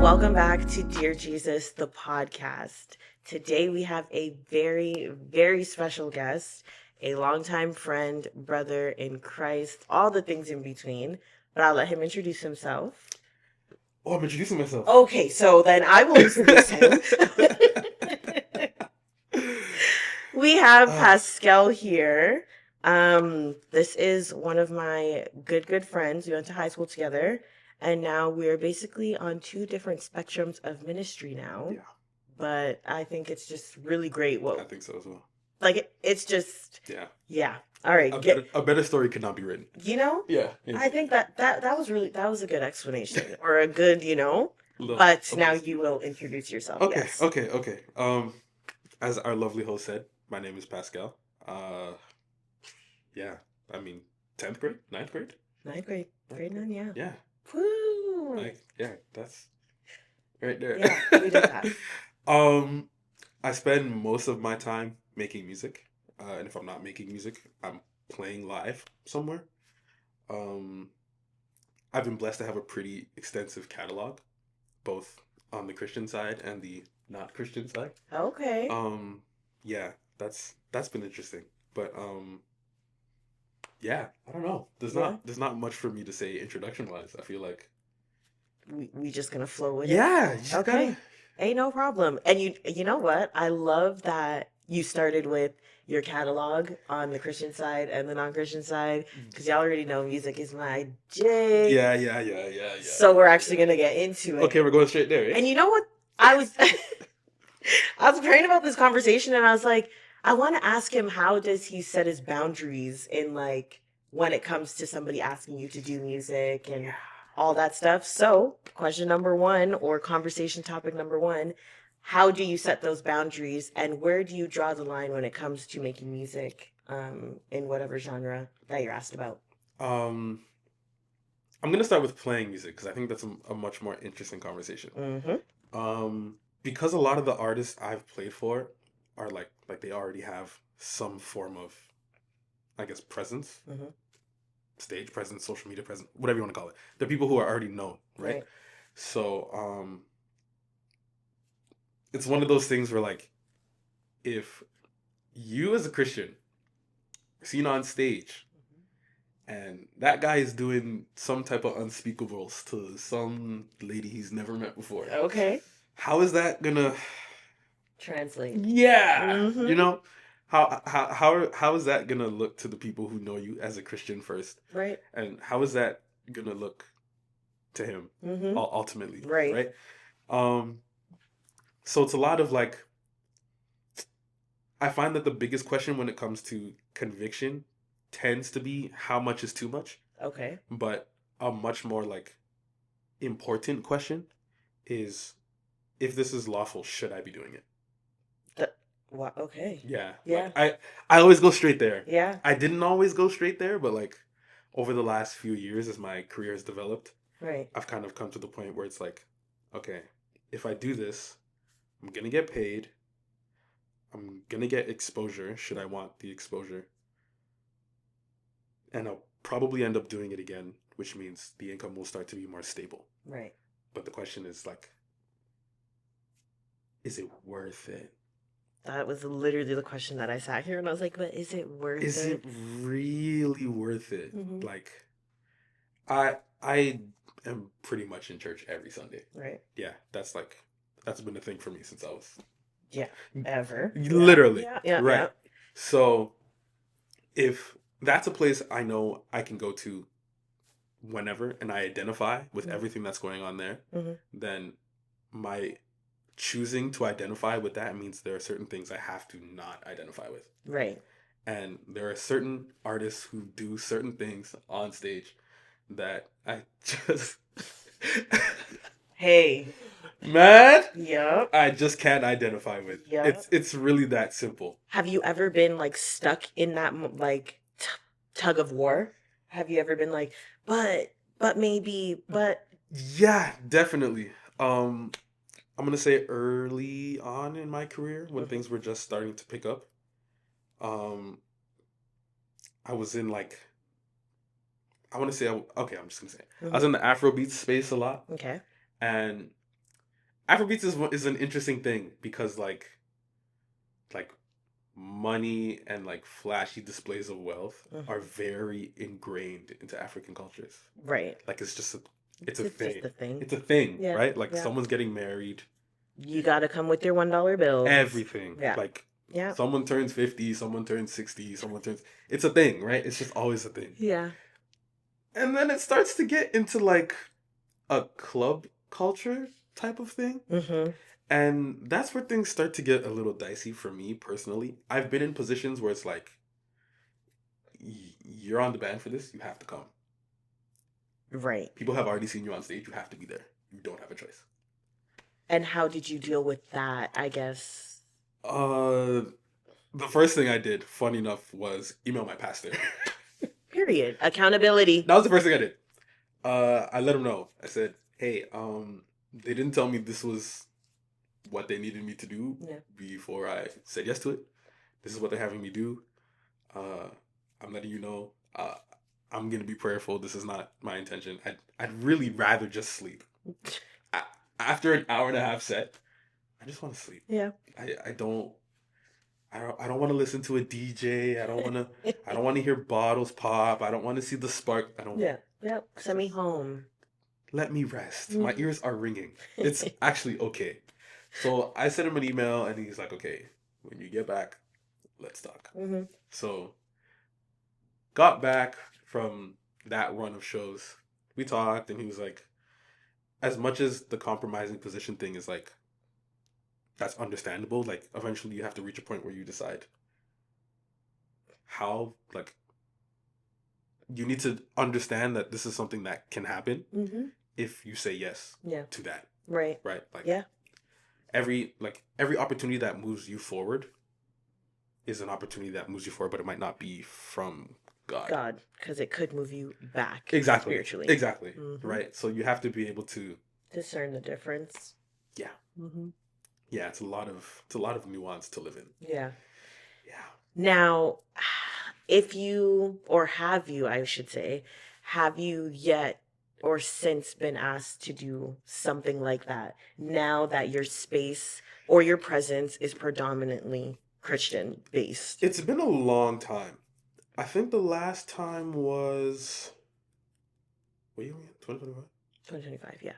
Welcome back to Dear Jesus, the podcast. Today we have a very, very special guest, a longtime friend, brother in Christ, all the things in between. But I'll let him introduce himself. Oh, I'm introducing myself. Okay, so then I will introduce him. We have Pascal here. This is one of my good friends. We went to high school together, and now we're basically on two different spectrums of ministry now. Yeah, But I think it's just really great. I think so as well. It's just Yeah, All right, a better story could not be written. Yeah. I think that was a good explanation or a good, Look, But okay. now you will introduce yourself. Okay, Yes. okay. As our lovely host said, my name is Pascal. Yeah, I mean, 10th grade, 9th grade. Ninth grade, grade 9, yeah. Yeah, Woo! that's right there. Yeah, we did that. I spend most of my time making music, and if I'm not making music, I'm playing live somewhere. Um, I've been blessed to have a pretty extensive catalog, both on the Christian side and the not Christian side. Okay. Yeah, that's been interesting. But yeah, I don't know. There's not much for me to say introduction wise. I feel like We just gonna flow with it. yeah, you just Okay. gotta. Ain't no problem. And you know what? I love that you started with your catalog on the Christian side and the non-Christian side because y'all already know music is my jig. Yeah. So we're actually gonna get into it. Okay, we're going straight there. Eh? And you know what? I was I was praying about this conversation and I was like, I want to ask him how does he set his boundaries in like when it comes to somebody asking you to do music and all that stuff. So, question number one or conversation topic number one, how do you set those boundaries and where do you draw the line when it comes to making music in whatever genre that you're asked about? Um, I'm gonna start with playing music because I think that's a much more interesting conversation. Because a lot of the artists I've played for are like they already have some form of, I guess, presence, stage presence, social media presence, whatever you want to call it. They're people who are already known, right? So, it's one of those things where like, if you as a Christian are seen on stage and that guy is doing some type of unspeakables to some lady he's never met before, Okay. how is that gonna Translate. Yeah, you know, how is that gonna look to the people who know you as a Christian first, Right. and how is that gonna look to him ultimately, Right. right? So it's a lot of like, I find that the biggest question when it comes to conviction tends to be how much is too much, Okay. but a much more like important question is, if this is lawful, should I be doing it? Wow. Okay. Yeah. Yeah. Like I always go straight there. Yeah. I didn't always go straight there, but like over the last few years as my career has developed, Right. I've kind of come to the point where it's like, okay, if I do this, I'm gonna get paid. I'm gonna get exposure, should I want the exposure. And I'll probably end up doing it again, which means the income will start to be more stable. Right. But the question is like, is it worth it? That was literally the question that I sat here and I was like, but is it worth Is it? it really worth it? Mhm. Like, I am pretty much in church every Sunday. Right. Yeah, that's been a thing for me since I was Ever. literally Yeah. right. So if that's a place I know I can go to whenever and I identify with everything that's going on there, then my choosing to identify with that means there are certain things I have to not identify with. Right. And there are certain artists who do certain things on stage that I just Hey. man, Yep. I just can't identify with. Yep. It's really that simple. Have you ever been like stuck in that like tug of war? Have you ever been like, but maybe, but Yeah, definitely. I'm gonna say early on in my career when things were just starting to pick up. Um, I was in like, I want to say, okay, I'm just gonna say, I was in the Afrobeat space a lot, Okay. and Afrobeats is an interesting thing because like money and like flashy displays of wealth are very ingrained into African cultures. Right. Like it's a It's just thing. a thing. It's a thing, Yeah. right? Like Yeah. someone's getting married, You got to come with your $1 bills. everything. Yeah. Like Yeah. someone turns 50, someone turns 60, someone turns it's a thing, right? It's just always a thing. Yeah. And then it starts to get into like a club culture type of thing. Mm-hmm. And that's where things start to get a little dicey for me personally. I've been in positions where it's like, you're on the band for this, you have to come. Right. People have already seen you on stage, you have to be there. You don't have a choice. And how did you deal with that, I guess? The first thing I did, funny enough, was email my pastor. Period. Accountability. That was the first thing I did. I let him know. I said, "Hey, they didn't tell me this was what they needed me to do before I said yes to it. This is what they're having me do. I'm letting you know. I'm gonna be prayerful. This is not my intention. I'd really rather just sleep. After an hour and a half set, I just want to sleep. Yeah. I don't want to listen to a DJ. I don't want to hear bottles pop. I don't want to see the spark. I don't. Yeah. Yep. Send me home. Let me rest. My ears are ringing. It's actually okay. So I sent him an email and he's like, okay, when you get back, let's talk. Mm-hmm. So got back from that run of shows. We talked and he was like, as much as the compromising position thing is like, that's understandable. Like eventually you have to reach a point where you decide how, like, you need to understand that this is something that can happen if you say yes to that. Right. Right. Like yeah. Every opportunity that moves you forward is an opportunity that moves you forward, but it might not be from God. Because it could move you back. Exactly. Spiritually. Exactly. Right. So you have to be able to discern the difference. Yeah. Yeah, it's a lot of nuance to live in. Yeah. Yeah. Now, if you, or have you, I should say, have you yet or since been asked to do something like that now that your space or your presence is predominantly Christian based? It's been a long time. I think the last time was, what year were we in? 2025? 2025, yeah.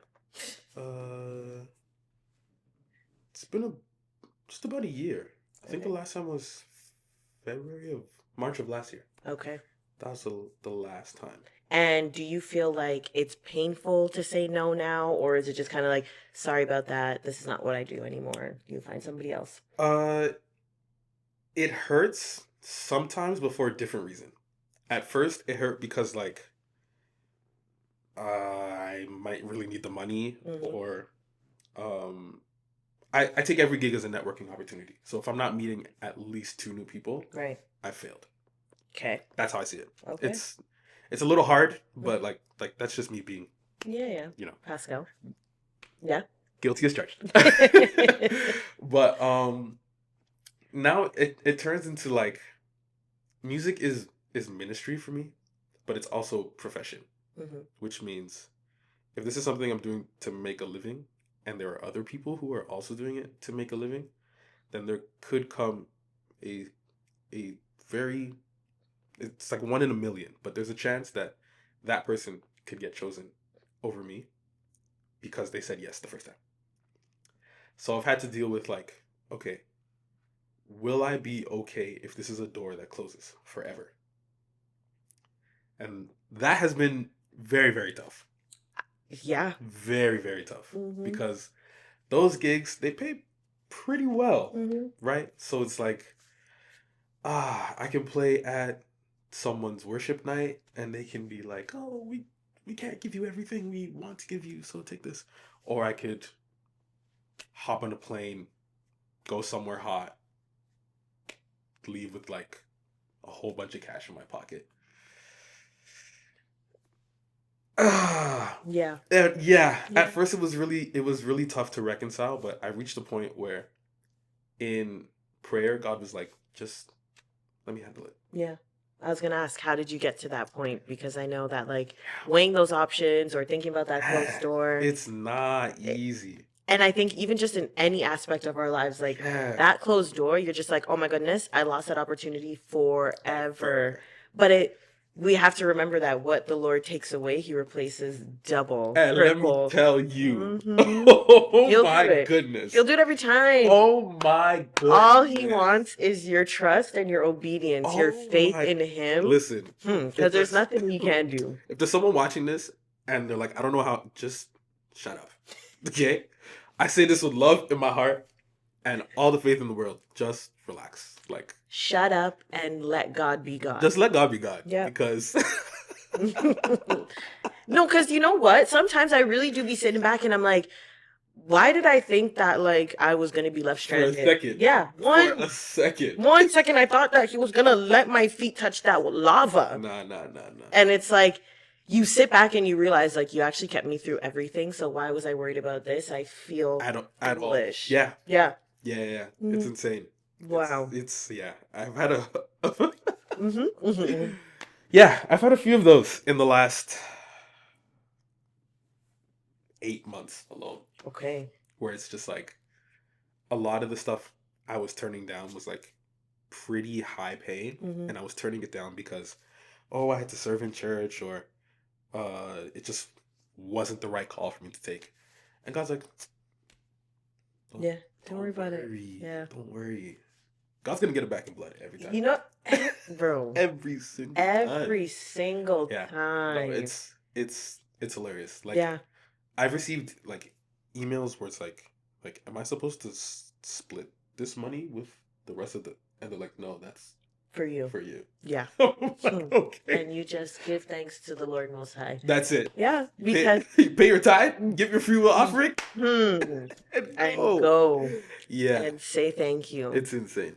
It's been just about a year. I think the last time was March of last year. Okay. That was the last time. And do you feel like it's painful to say no now, or is it just kind of like, sorry about that, this is not what I do anymore? You find somebody else? It hurts sometimes, but for a different reason. At first, it hurt because like I might really need the money, or I take every gig as a networking opportunity. So if I'm not meeting at least 2 new people, right, I failed. Okay. That's how I see it. Okay. It's a little hard, but like that's just me being Pascal. Yeah. Guilty as charged. But now it turns into like music is ministry for me, but it's also profession. Which means if this is something I'm doing to make a living and there are other people who are also doing it to make a living, then there could come a very, it's like 1 in a million, but there's a chance that that person could get chosen over me because they said yes the first time. So I've had to deal with like, okay, will I be okay if this is a door that closes forever? And that has been very, very tough. Yeah. Very, very tough. Because those gigs, they pay pretty well, right? So it's like, I can play at someone's worship night and they can be like, oh, we can't give you everything we want to give you, so take this. Or I could hop on a plane, go somewhere hot, leave with like a whole bunch of cash in my pocket. Yeah. At first it was really tough to reconcile, but I reached a point where in prayer God was like, just let me handle it. Yeah. I was going to ask, how did you get to that point? Because I know that like weighing those options or thinking about that closed door, it's not easy. And I think even just in any aspect of our lives, like Yeah. that closed door, you're just like, oh my goodness, I lost that opportunity forever. Ever. But we have to remember that what the Lord takes away, He replaces double, And let me triple. tell you, Mm-hmm. oh He'll do my it. goodness. He'll do it every time. Oh my All He goodness. wants is your trust and your obedience, your Oh faith my. in Him. Listen, Because there's nothing He can do. if there's someone watching this and they're like, I don't know how, just shut up. Okay? I say this with love in my heart and all the faith in the world. Just relax. Like, Shut up and let God be God. just let God be God. Yeah. Because no, because you know what? Sometimes I really do be sitting back and I'm like, why did I think that like I was gonna be left for a stranded? second. Yeah, For a second. 1 second I thought that He was gonna let my feet touch that lava. Nah. And it's like you sit back and you realize like you actually kept me through everything. So why was I worried about this? I feel At all. foolish. Yeah. Yeah. It's Mhm. insane. Wow. It's yeah. I've had a Mm-hmm. yeah, I've had a few of those in the last 8 months alone, Okay. where it's just like a lot of the stuff I was turning down was like pretty high paying, Mm-hmm. and I was turning it down because I had to serve in church, or it just wasn't the right call for me to take. And God's like, Yeah. Don't worry about it. Yeah. Don't worry. God's gonna get it back in blood every time. You know, bro. Every single Every time. single Yeah. time. No, it's hilarious. Like, yeah. I've received like emails where it's like, am I supposed to split this money with the rest of the? And they're like, no, that's For you. for you. Yeah. I'm like, okay. And you just give thanks to the Lord Most High. That's it. Yeah, because Pay your tithe, give your free will offering, and and go Yeah, and say thank you. it's insane.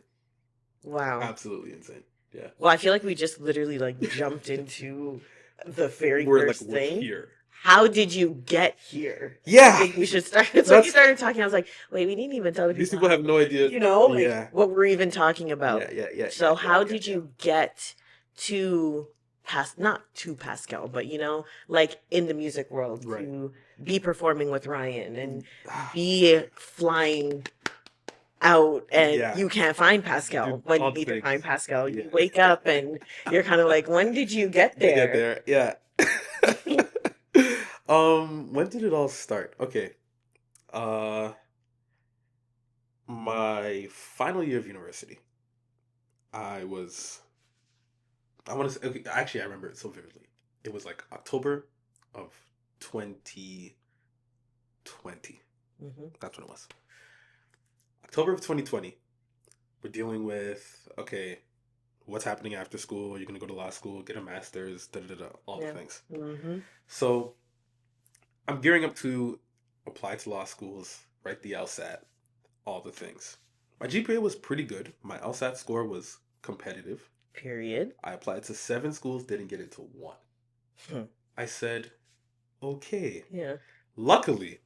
Wow. Absolutely insane. Yeah. Well, I feel like we just literally like jumped into the very We're first we're thing. here. How did you get here? Yeah. I think we should start. So you started talking. I was like, wait, we didn't even tell the people. These people have no idea. You know, like Yeah. what we're even talking about. Yeah. So how did you get to not to Pascal, but like in the music world Right. to be performing with Ryan and be flying out and Yeah. you can't find Pascal Dude, when you all the need to things. find Pascal. Yeah. You wake up and you're kind of like, when did you get They there? get there. Yeah. When did it all start? Okay. My final year of university. I want to say, okay, actually I remember it so vividly. It was like October of 2020. Mm-hmm. That's when it was. October of 2020. We're dealing with, okay, what's happening after school? You're going to go to law school, get a master's, all the things. Mm-hmm. So I'm gearing up to apply to law schools, write the LSAT, all the things. My GPA was pretty good. My LSAT score was competitive. Period. I applied to 7 schools, didn't get into 1. I said, okay. Yeah. Luckily,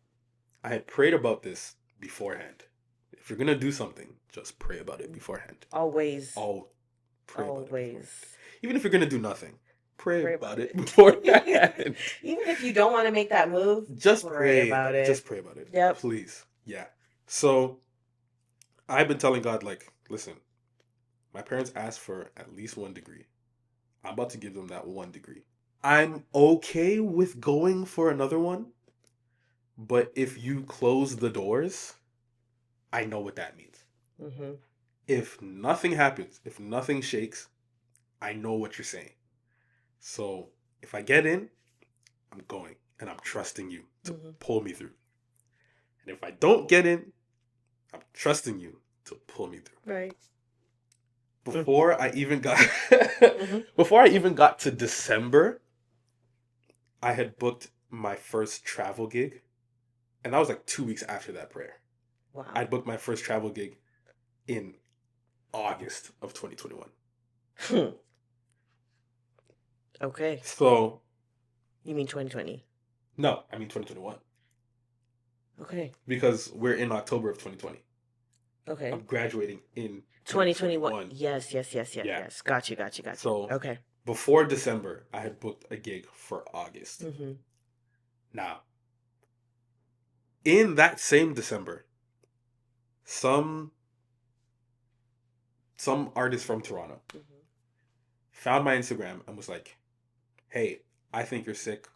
I had prayed about this beforehand. If you're going to do something, just pray about it beforehand. Always. Pray about it beforehand. Always. Even if you're going to do nothing, pray about it beforehand. Even if you don't want to make that move, just pray about it. Just pray about it. Yep. Please. Yeah. So I've been telling God, like, listen, my parents asked for at least 1 degree. I'm about to give them that 1 degree. I'm okay with going for another one, but if you close the doors, I know what that means. Mm-hmm. If nothing happens, if nothing shakes, I know what you're saying. So if I get in, I'm going, and I'm trusting you to pull me through. And if I don't get in, I'm trusting you to pull me through. Right. Before I even got to December, I had booked my first travel gig, and that was like 2 weeks after that prayer. Wow. I booked my first travel gig in August of 2021. Okay. So. You mean 2020? No, I mean 2021. Okay. Because we're in October of 2020. Okay. I'm graduating in 2021. Yes. Got you. So, okay. Before December, I had booked a gig for August. Mm-hmm. Now, In that same December, some artist from Toronto found my Instagram and was like, "Hey, I think you're sick.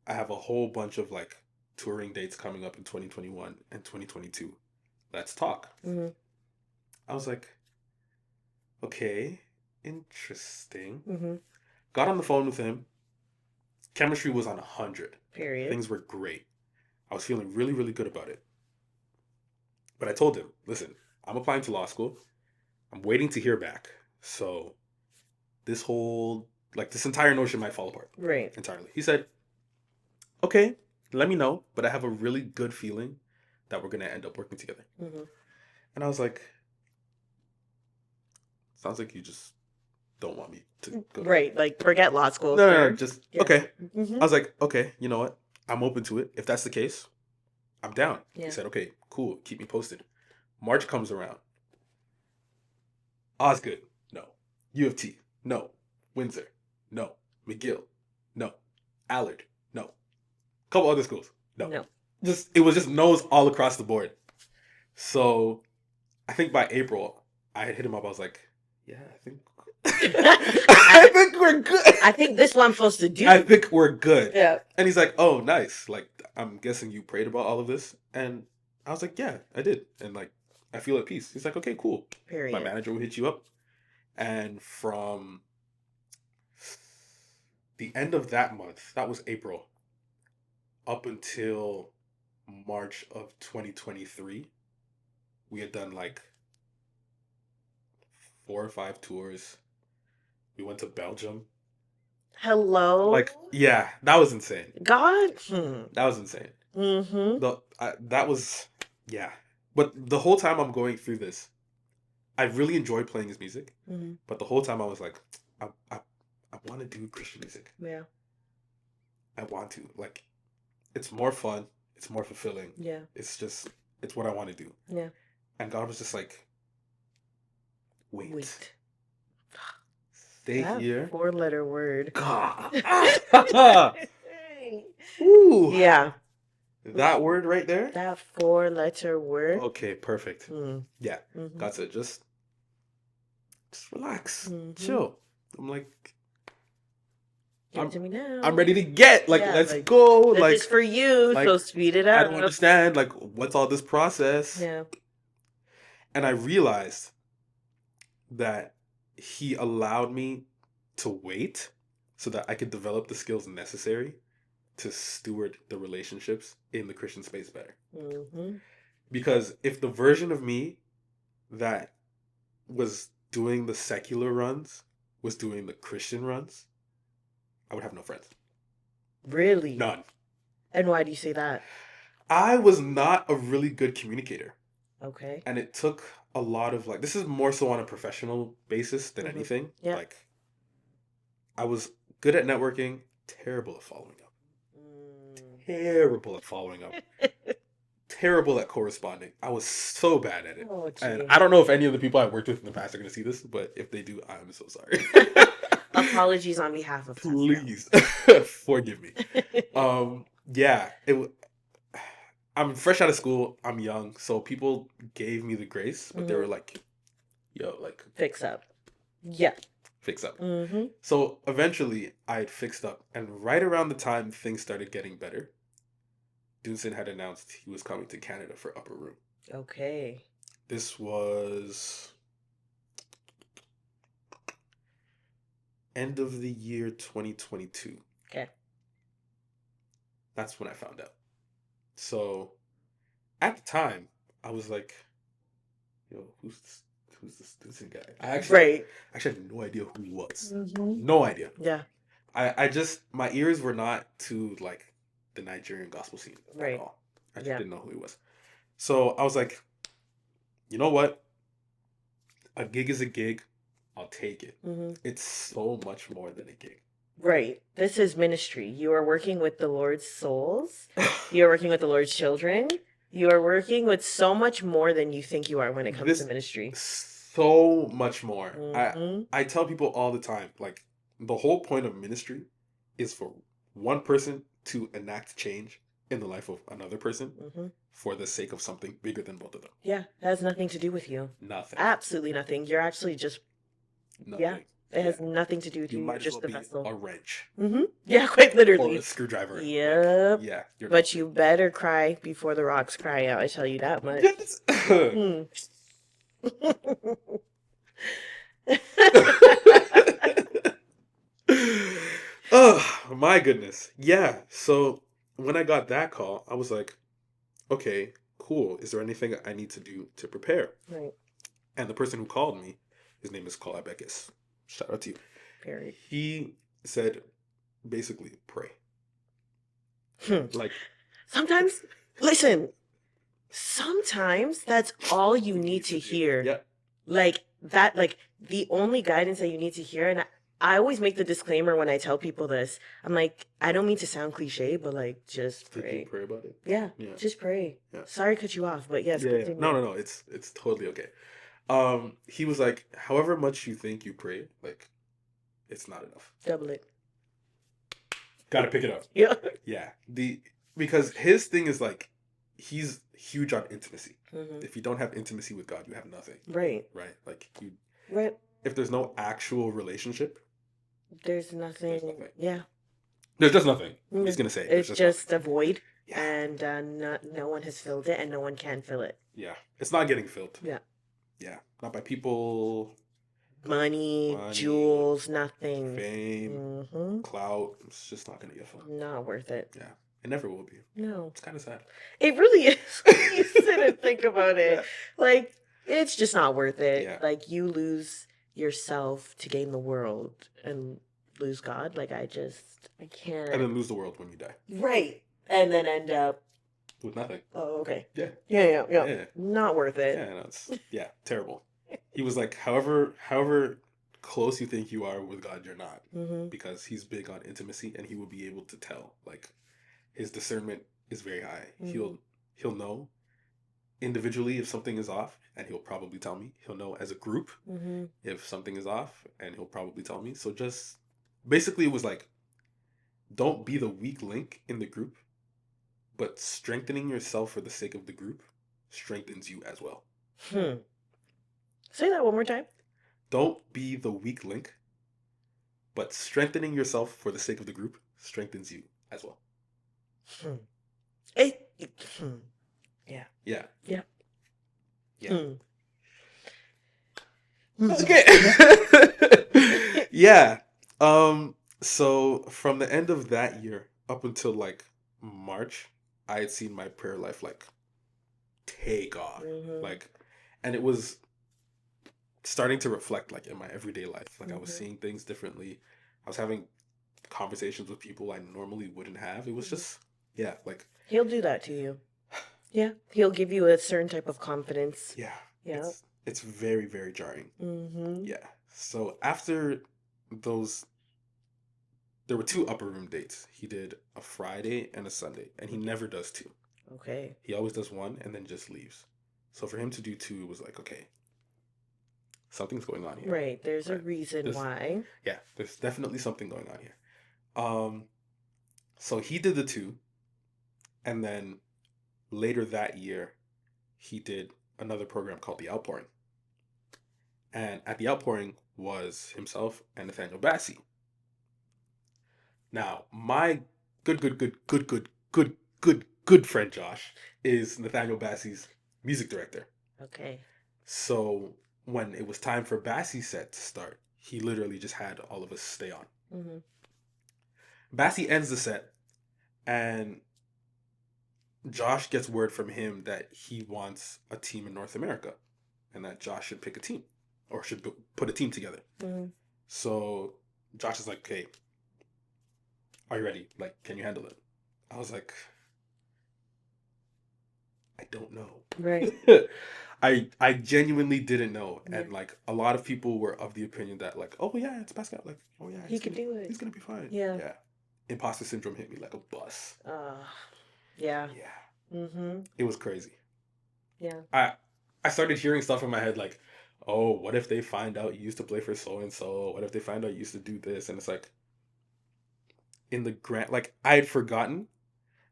I have a whole bunch of like touring dates coming up in 2021 and 2022. Let's talk." I was like, "Okay, interesting." Got on the phone with him. Chemistry was on 100. Period. Things were great. I was feeling really, really good about it. But I told him, listen, I'm applying to law school. I'm waiting to hear back. So this entire notion might fall apart. Right. Entirely. He said, okay, let me know. But I have a really good feeling that we're going to end up working together. And I was like, sounds like you just don't want me to go. Right. Like, forget law school. No, just, okay. I was like, okay, you know what? I'm open to it. If that's the case, I'm down. Yeah. He said, okay, cool. Keep me posted. March comes around. Osgood, no. U of T, no. Windsor, no. McGill, no. Allard, no. Couple other schools, no. It was just no's all across the board. So I think by April, I had hit him up. I was like, yeah, I think we're good. I think this is what I'm supposed to do. I think we're good. Yeah. And he's like, oh, nice. Like, I'm guessing you prayed about all of this. And I was like, yeah, I did. And like, I feel at peace. He's like, okay, cool. Period. My manager will hit you up. And from the end of that month, that was April, up until March of 2023, we had done like 4 or 5 tours. We went to Belgium. Hello? Like, yeah, that was insane. God? That was insane. That was, yeah. But the whole time I'm going through this, I really enjoy playing his music. But the whole time I was like, I want to do Christian music. Yeah. I want to. Like, it's more fun. It's more fulfilling. Yeah. It's what I want to do. Yeah. And God was just like, wait. Stay that here. 4-letter word. God. Ooh. Yeah. That word right there? That 4-letter word. Okay, perfect. Yeah. God said, just relax. Chill. I'm like, Give it to me now. I'm ready to get. Like, let's go. This like, is for you, so speed it up. I don't understand. Like, what's all this process? Yeah. And I realized that he allowed me to wait so that I could develop the skills necessary to steward the relationships in the Christian space better. Because if the version of me that was doing the secular runs was doing the Christian runs, I would have no friends. Really? None. And why do you say that? I was not a really good communicator. Okay. And it took a lot of this is more so on a professional basis than anything. Yeah. Like, I was good at networking, terrible at following up. Terrible at following up. Terrible at corresponding. I was so bad at it. Oh, and I don't know if any of the people I worked with in the past are going to see this, but if they do, I'm so sorry. Apologies on behalf of Pascal. Please forgive me. Yeah, I'm fresh out of school. I'm young, so people gave me the grace, but they were like, "Yo, like, fix up." Yeah. Fix up. So eventually, I had fixed up, and right around the time things started getting better, Dunson had announced he was coming to Canada for Upper Room. Okay. This was end of the year 2022. Okay. That's when I found out. So at the time, I was like, yo, who's this Dunson guy? I actually had no idea who he was. No idea. Yeah. I just, my ears were not to like the Nigerian gospel scene at all. I just didn't know who he was. So I was like, you know what? A gig is a gig. I'll take it. It's so much more than a gig. Right. This is ministry. You are working with the Lord's souls. You are working with the Lord's children. You are working with so much more than you think you are when it comes to ministry. So much more. I tell people all the time, like, the whole point of ministry is for one person to enact change in the life of another person Mm-hmm. for the sake of something bigger than both of them. Yeah, it has nothing to do with you. Nothing. Absolutely nothing. You're actually just, yeah, Nothing. it Yeah. has nothing to do with You you. You're might as just well the be vessel. a wrench Mm-hmm. Yeah, quite or a literally. screwdriver. Like, Yep. yeah, you're But nothing. you better cry before the rocks cry out. I tell you that much. Yes. Hmm. Oh my goodness. Yeah. So when I got that call, I was like, okay, cool. Is there anything I need to do to prepare? Right. And the person who called me, his name is Cole Abekis. Shout out to you. Period. He said basically pray. Hmm. Like Sometimes, listen, sometimes that's all you need to hear. Yeah. Like that, like the only guidance that you need to hear. And I always make the disclaimer when I tell people this. I'm like, I don't mean to sound cliche, but like, just Did you pray. pray about it? Yeah, Yeah. just pray. Yeah. Sorry to cut you off, but yes, Yeah. continue. No. It's totally okay. He was like, however much you think you pray, like, it's not enough. Double it. Gotta pick it up. Yeah. Yeah. Because his thing is like, he's huge on intimacy. Mm-hmm. If you don't have intimacy with God, you have nothing. Right. Right? Like you. Right. If there's no actual relationship, There's nothing. There's nothing. Yeah. There's just nothing. I'm Mm. just gonna say It's just a void, Yeah. and no one has filled it, and no one can fill it. Yeah. It's not getting filled. Yeah. Yeah. Not by people, Money, jewels, nothing. fame, Mm-hmm. clout. It's just not gonna get filled. Not worth it. Yeah. It never will be. No. It's kind of sad. It really is. When you sit and think about it. Yeah. Like, it's just not worth it. Yeah. Like, you lose yourself to gain the world and lose God. Like, I can't. And then lose the world when you die. Right. And then end up With nothing. Oh, okay. Yeah. Yeah. Not worth it. Yeah, no, it's terrible. He was like, however close you think you are with God, you're not. Mm-hmm. Because he's big on intimacy and he will be able to tell. Like, his discernment is very high. Mm-hmm. He'll know individually if something is off, and he'll probably tell me. He'll know as a group Mm-hmm. if something is off, and he'll probably tell me. So just basically it was like, don't be the weak link in the group, but strengthening yourself for the sake of the group strengthens you as well. Say that one more time. Don't be the weak link, but strengthening yourself for the sake of the group strengthens you as well. Yeah. Yeah. Yeah. Yeah. Okay. Yeah. So from the end of that year up until like March, I had seen my prayer life like take off. Mm-hmm. Like, and it was starting to reflect like in my everyday life. Like I was Mm-hmm. seeing things differently. I was having conversations with people I normally wouldn't have. It was just like He'll do that to you. Yeah. He'll give you a certain type of confidence. yeah. Yeah. It's very, very jarring. Mm-hmm. Yeah. So after those, there were 2 upper room dates. He did a Friday and a Sunday, and he never does 2. Okay. He always does 1 and then just leaves. So for him to do 2 was like, okay, something's going on here. Right. There's a reason why. Yeah, there's definitely something going on here. So he did the 2, and then later that year, he did another program called The Outpouring. And at The Outpouring was himself and Nathaniel Bassey. Now, my good friend Josh is Nathaniel Bassey's music director. Okay. So when it was time for Bassey's set to start, he literally just had all of us stay on. Mm-hmm. Bassey ends the set, and Josh gets word from him that he wants a team in North America, and that Josh should pick a team, or should put a team together. Mm-hmm. So Josh is like, okay, are you ready? Like, can you handle it? I was like, I don't know. Right. I genuinely didn't know. Yeah. And like a lot of people were of the opinion that like, oh yeah, it's Pascal. Like, oh yeah, He could do it. He's gonna be fine. Yeah. Yeah. Imposter syndrome hit me like a bus. Yeah. Yeah. Mm-hmm. It was crazy. Yeah. I started hearing stuff in my head like, oh, what if they find out you used to play for so and so? What if they find out you used to do this? And it's like, in the grant, like I had forgotten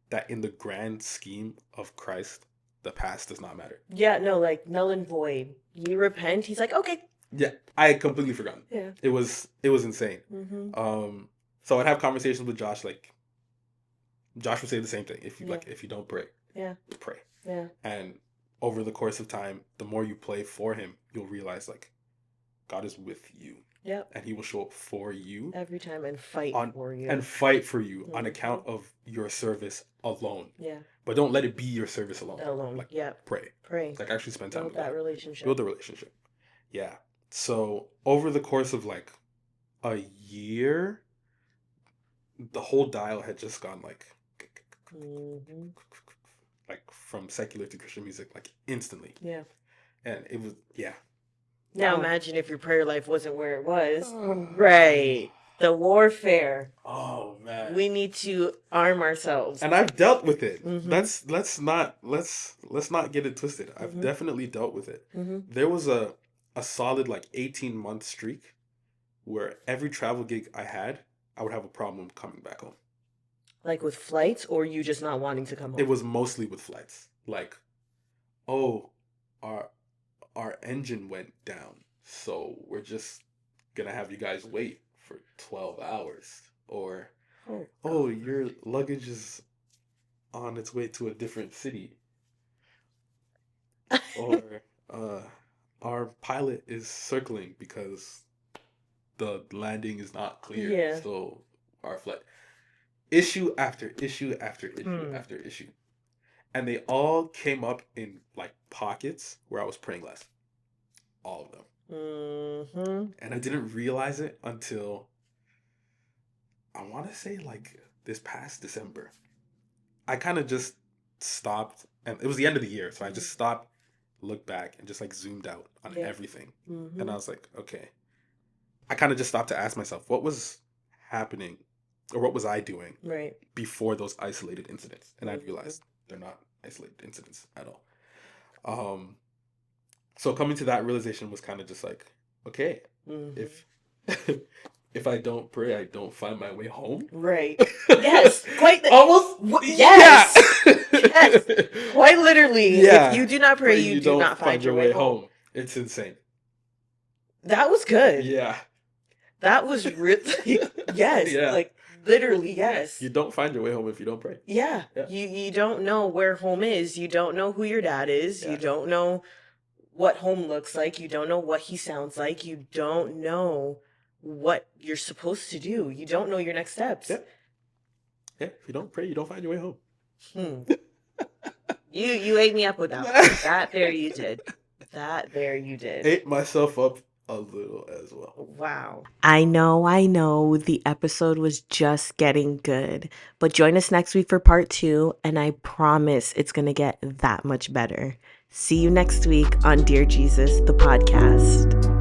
that in the grand scheme of Christ, the past does not matter. Yeah, no, like null and void. You repent, he's like, okay. Yeah, I had completely forgotten. Yeah. It was insane. Mm-hmm. So I'd have conversations with Josh. Like Josh would say the same thing. If you Yeah. if you don't pray, Yeah. pray. Yeah. And over the course of time, the more you play for him, you'll realize like God is with you. Yep. And he will show up for you every time and fight for you. And fight for you on Mm-hmm. account of your service alone. Yeah. But don't let it be your service alone. Like yeah. pray. Like actually spend time Build with that God. relationship. Build the relationship. Yeah. So over the course of like a year, the whole dial had just gone like Mm-hmm. like from secular to Christian music, like instantly. Yeah. And it was Now imagine if your prayer life wasn't where it was. Right. The warfare. Oh man. We need to arm ourselves. And I've dealt with it. Mm-hmm. Let's not get it twisted. I've definitely dealt with it. Mm-hmm. There was a solid like 18-month streak where every travel gig I had, I would have a problem coming back home. Like with flights, or you just not wanting to come home? It was mostly with flights. Like, oh, our engine went down, so we're just gonna have you guys wait for 12 hours. Or, oh, your luggage is on its way to a different city. Or, our pilot is circling because the landing is not clear. Yeah. So our flight. Issue after issue after issue after issue. And they all came up in like pockets where I was praying less. All of them. Mm-hmm. And I didn't realize it until I want to say like this past December. I kind of just stopped, and it was the end of the year, so I just stopped, looked back, and just like zoomed out on everything. And I was like, okay. I kind of just stopped to ask myself, what was happening, or what was I doing before those isolated incidents? And I realized they're not isolated incidents at all. So coming to that realization was kind of just like, okay, if I don't pray, I don't find my way home. Right. Yes. Quite. Almost. Yes. Yes. Quite literally. Yeah. If you do not pray, you do not find your way home. It's insane. That was good. Yeah. That was really, yes. Yeah. Like literally, yes. You don't find your way home if you don't pray. Yeah. You don't know where home is. You don't know who your dad is. You don't know what home looks like. You don't know what he sounds like. You don't know what you're supposed to do. You don't know your next steps. Yeah. If you don't pray, you don't find your way home. You ate me up with that one. That there you did. That there you did. Ate myself up a little as well. Wow. I know. The episode was just getting good. But join us next week for part 2, and I promise it's going to get that much better. See you next week on Dear Jesus, the podcast.